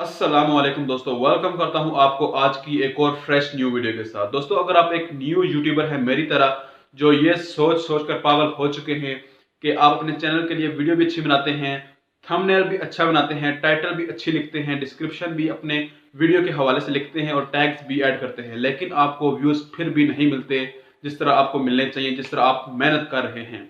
अस्सलामुअलैकुम दोस्तों, वेलकम करता हूं आपको आज की एक और फ्रेश न्यू वीडियो के साथ। दोस्तों, अगर आप एक न्यू यूट्यूबर हैं मेरी तरह, जो ये सोच सोच कर पागल हो चुके हैं कि आप अपने चैनल के लिए वीडियो भी अच्छी बनाते हैं, थंबनेल भी अच्छा बनाते हैं, टाइटल भी अच्छी लिखते हैं, डिस्क्रिप्शन भी अपने वीडियो के हवाले से लिखते हैं और टैग्स भी ऐड करते हैं, लेकिन आपको व्यूज फिर भी नहीं मिलते जिस तरह आपको मिलने चाहिए, जिस तरह आप मेहनत कर रहे हैं।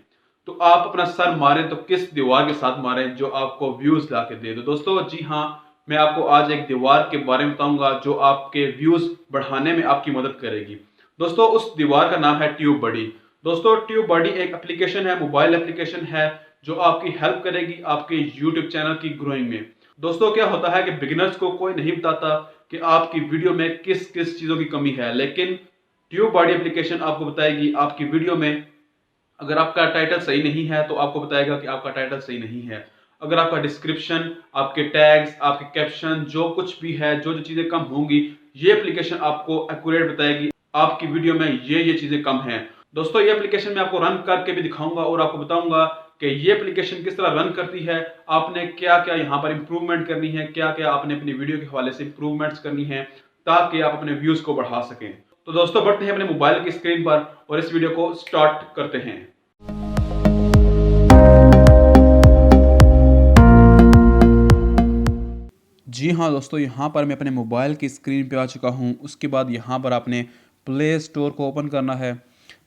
तो आप अपना सर मारें तो किस दीवार के साथ मारें जो आपको व्यूज ला के दे। तो दोस्तों, जी हाँ, मैं आपको आज एक दीवार के बारे में बताऊंगा जो आपके व्यूज बढ़ाने में आपकी मदद करेगी। दोस्तों, उस दीवार का नाम है ट्यूब बडी। दोस्तों, ट्यूब बडी एक एप्लीकेशन है, मोबाइल एप्लीकेशन है, जो आपकी हेल्प करेगी आपके यूट्यूब चैनल की ग्रोइंग में। दोस्तों, क्या होता है कि बिगिनर्स को कोई नहीं बताता कि आपकी वीडियो में किस किस चीजों की कमी है, लेकिन ट्यूब बॉडी एप्लीकेशन आपको बताएगी आपकी वीडियो में अगर आपका टाइटल सही नहीं है तो आपको बताएगा कि आपका टाइटल सही नहीं है। अगर आपका डिस्क्रिप्शन, आपके टैग्स, आपके कैप्शन, जो कुछ भी है, जो जो चीजें कम होंगी, ये एप्लीकेशन आपको एक्यूरेट बताएगी आपकी वीडियो में ये चीजें कम हैं। दोस्तों, ये एप्लीकेशन मैं आपको रन करके भी दिखाऊंगा और आपको बताऊंगा कि ये एप्लीकेशन किस तरह रन करती है, आपने क्या क्या यहाँ पर इंप्रूवमेंट करनी है, क्या क्या आपने अपनी वीडियो के हवाले से इंप्रूवमेंट्स करनी है, ताकि आप अपने व्यूज को बढ़ा सकें। तो दोस्तों, बढ़ते हैं अपने मोबाइल की स्क्रीन पर और इस वीडियो को स्टार्ट करते हैं। जी हाँ दोस्तों, यहाँ पर मैं अपने मोबाइल की स्क्रीन पे आ चुका हूँ। उसके बाद यहाँ पर आपने प्ले स्टोर को ओपन करना है।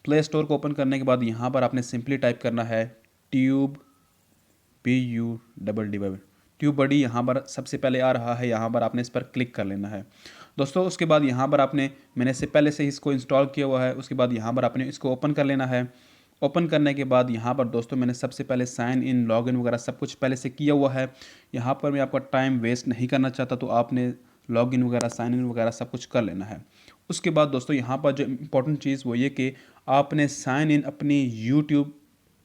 प्ले स्टोर को ओपन करने के बाद यहाँ पर आपने सिंपली टाइप करना है ट्यूब, PU ट्यूब बडी। यहाँ पर सबसे पहले आ रहा है, यहाँ पर आपने इस पर क्लिक कर लेना है दोस्तों। उसके बाद यहाँ पर मैंने से पहले से ही इसको इंस्टॉल किया हुआ है। उसके बाद यहाँ पर आपने इसको ओपन कर लेना है। ओपन करने के बाद यहाँ पर दोस्तों मैंने सबसे पहले साइन इन, लॉगिन वगैरह सब कुछ पहले से किया हुआ है। यहाँ पर मैं आपका टाइम वेस्ट नहीं करना चाहता, तो आपने लॉगिन वगैरह, साइन इन वगैरह सब कुछ कर लेना है। उसके बाद दोस्तों यहाँ पर जो इम्पोर्टेंट चीज़ वो ये कि आपने साइन इन अपनी यूट्यूब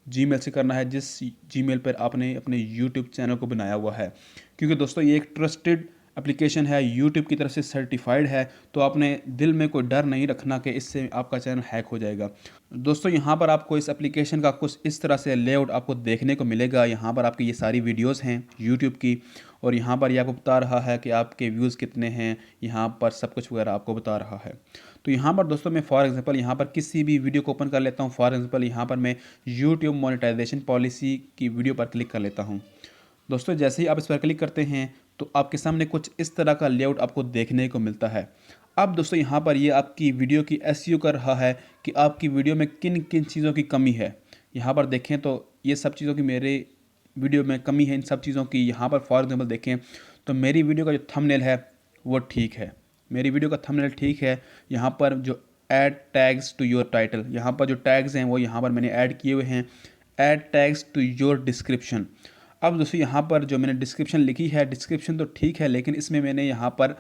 जीमेल से करना है, जिस जीमेल पर आपने अपने यूट्यूब चैनल को बनाया हुआ है। क्योंकि दोस्तों ये एक ट्रस्टेड एप्लीकेशन है, यूट्यूब की तरफ से सर्टिफाइड है, तो आपने दिल में कोई डर नहीं रखना कि इससे आपका चैनल हैक हो जाएगा। दोस्तों, यहाँ पर आपको इस एप्लीकेशन का कुछ इस तरह से लेआउट आपको देखने को मिलेगा। यहाँ पर आपकी ये सारी वीडियोस हैं यूट्यूब की, और यहाँ पर ये आपको बता रहा है कि आपके व्यूज़ कितने हैं, यहाँ पर सब कुछ वगैरह आपको बता रहा है। तो यहाँ पर दोस्तों मैं फॉर एग्जांपल यहाँ पर किसी भी वीडियो को ओपन कर लेता हूँ। फॉर एग्जांपल यहाँ पर मैं यूट्यूब मोनेटाइजेशन पॉलिसी की वीडियो पर क्लिक कर लेता हूँ। दोस्तों, जैसे ही आप इस पर क्लिक करते हैं तो आपके सामने कुछ इस तरह का लेआउट आपको देखने को मिलता है। अब दोस्तों यहाँ पर ये आपकी वीडियो की एसईओ कर रहा है कि आपकी वीडियो में किन किन चीज़ों की कमी है। यहाँ पर देखें तो ये सब चीज़ों की मेरे वीडियो में कमी है, इन सब चीज़ों की। यहाँ पर फॉर एग्जांपल देखें तो मेरी वीडियो का जो थंबनेल है वो ठीक है, मेरी वीडियो का थंबनेल ठीक है। यहाँ पर जो add tags to your title, यहाँ पर जो टैग्स हैं वो यहाँ पर मैंने ऐड किए हुए हैं। Add tags to your description. अब दोस्तों यहाँ पर जो मैंने डिस्क्रिप्शन लिखी है, डिस्क्रिप्शन तो ठीक है, लेकिन इसमें मैंने यहाँ पर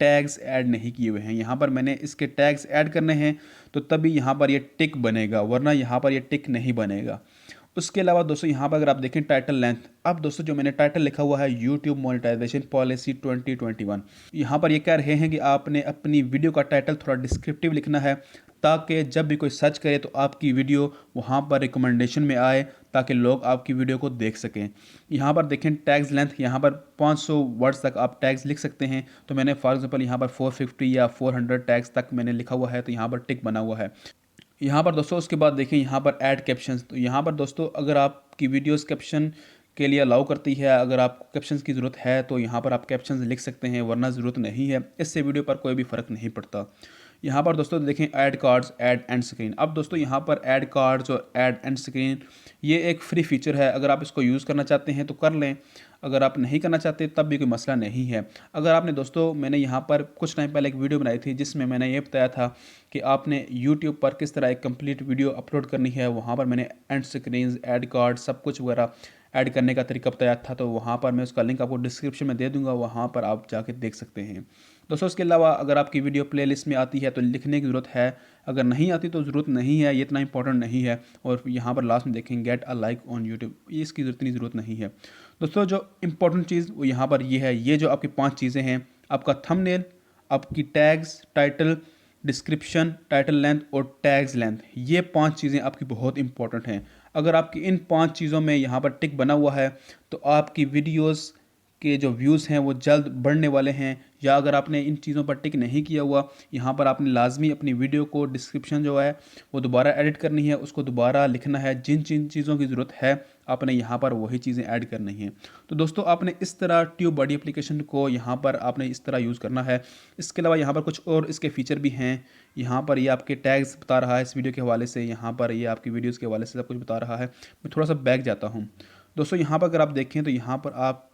टैग्स ऐड नहीं किए हुए हैं। यहाँ पर मैंने इसके टैग्स ऐड करने हैं, तो तभी यहाँ पर ये टिक बनेगा, वरना यहाँ पर ये टिक नहीं बनेगा। उसके अलावा दोस्तों यहाँ पर अगर आप देखें टाइटल लेंथ, अब दोस्तों जो मैंने टाइटल लिखा हुआ है यूट्यूब मोनेटाइजेशन पॉलिसी 2021, यहाँ पर ये कह रहे हैं कि आपने अपनी वीडियो का टाइटल थोड़ा डिस्क्रिप्टिव लिखना है, ताकि जब भी कोई सर्च करे तो आपकी वीडियो वहाँ पर रिकमेंडेशन में आए, ताकि लोग आपकी वीडियो को देख सकें। यहाँ पर देखें टैग्स लेंथ, यहाँ पर 500 वर्ड्स तक आप टैग्स लिख सकते हैं। तो मैंने फॉर एग्जांपल यहाँ पर 450 या 400 टैग्स तक मैंने लिखा हुआ है, तो यहाँ पर टिक बना हुआ है। यहाँ पर दोस्तों उसके बाद देखें यहाँ पर ऐड कैप्शंस। तो यहाँ पर दोस्तों अगर आपकी वीडियोस कैप्शन के लिए अलाउ करती है, अगर आपको कैप्शंस की ज़रूरत है तो यहाँ पर आप कैप्शंस लिख सकते हैं, वरना ज़रूरत नहीं है। इससे वीडियो पर कोई भी फ़र्क नहीं पड़ता। यहाँ पर दोस्तों देखें add cards, add and screen. अब दोस्तों यहाँ पर ऐड कार्ड्स और ऐड एंड स्क्रीन ये एक फ्री फीचर है। अगर आप इसको यूज़ करना चाहते हैं तो कर लें, अगर आप नहीं करना चाहते तब भी कोई मसला नहीं है। अगर आपने दोस्तों, मैंने यहाँ पर कुछ टाइम पहले एक वीडियो बनाई थी जिसमें मैंने ये बताया था कि आपने यूट्यूब पर किस तरह एक कंप्लीट वीडियो अपलोड करनी है। वहाँ पर मैंने एंड स्क्रीन, ऐड कार्ड, सब कुछ वगैरह ऐड करने का तरीका बताया था। तो वहाँ पर मैं उसका लिंक आपको डिस्क्रिप्शन में दे दूँगा, वहाँ पर आप जाके देख सकते हैं दोस्तों। इसके अलावा अगर आपकी वीडियो प्लेलिस्ट में आती है तो लिखने की ज़रूरत है, अगर नहीं आती तो ज़रूरत नहीं है, ये इतना इंपॉर्टेंट नहीं है। और यहाँ पर लास्ट में देखें get a like on YouTube, ये इसकी इतनी ज़रूरत नहीं है दोस्तों। जो इंपॉर्टेंट चीज़ वो यहाँ पर ये है, ये जो आपकी 5 चीज़ें हैं, आपका थंबनेल, आपकी tags, title, description, title length और टैग्स लेंथ, ये 5 चीज़ें आपकी बहुत इंपॉर्टेंट हैं। अगर आपकी इन 5 चीज़ों में यहाँ पर टिक बना हुआ है तो आपकी वीडियोस के जो व्यूज़ हैं वो जल्द बढ़ने वाले हैं, या अगर आपने इन चीज़ों पर टिक नहीं किया हुआ, यहाँ पर आपने लाजमी अपनी वीडियो को डिस्क्रिप्शन जो है वो दोबारा एडिट करनी है, उसको दोबारा लिखना है, जिन जिन चीज़ों की ज़रूरत है आपने यहाँ पर वही चीज़ें ऐड करनी हैं। तो दोस्तों आपने इस तरह ट्यूब बॉडी एप्लीकेशन को यहाँ पर आपने इस तरह यूज़ करना है। इसके अलावा यहाँ पर कुछ और इसके फ़ीचर भी हैं। यहाँ पर ये आपके टैग्स बता रहा है इस वीडियो के हवाले से, यहाँ पर ये आपकी वीडियोज़ के हवाले से सब कुछ बता रहा है। मैं थोड़ा सा बैक जाता हूँ। दोस्तों यहाँ पर अगर आप देखें तो यहाँ पर आप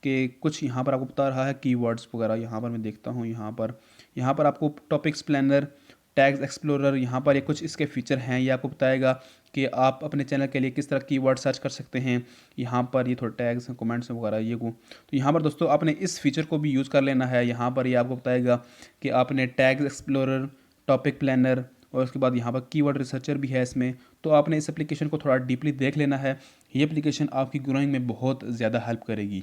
कि कुछ यहाँ पर आपको बता रहा है कीवर्ड्स वगैरह। यहाँ पर मैं देखता हूँ, यहाँ पर आपको टॉपिक्स प्लानर, टैग्स एक्सप्लोरर, यहाँ पर ये कुछ इसके फीचर हैं। ये आपको बताएगा कि आप अपने चैनल के लिए किस तरह कीवर्ड सर्च कर सकते हैं। यहाँ पर ये थोड़े टैग्स हैं, कमेंट्स वगैरह ये को, तो यहाँ पर दोस्तों आपने इस फीचर को भी यूज़ कर लेना है। यहाँ पर ये आपको बताएगा कि आपने टैग्स एक्सप्लोरर, टॉपिक प्लानर और उसके बाद यहाँ पर कीवर्ड रिसर्चर भी है इसमें। तो आपने इस एप्लीकेशन को थोड़ा डीपली देख लेना है। ये एप्लीकेशन आपकी ग्रोइंग में बहुत ज़्यादा हेल्प करेगी।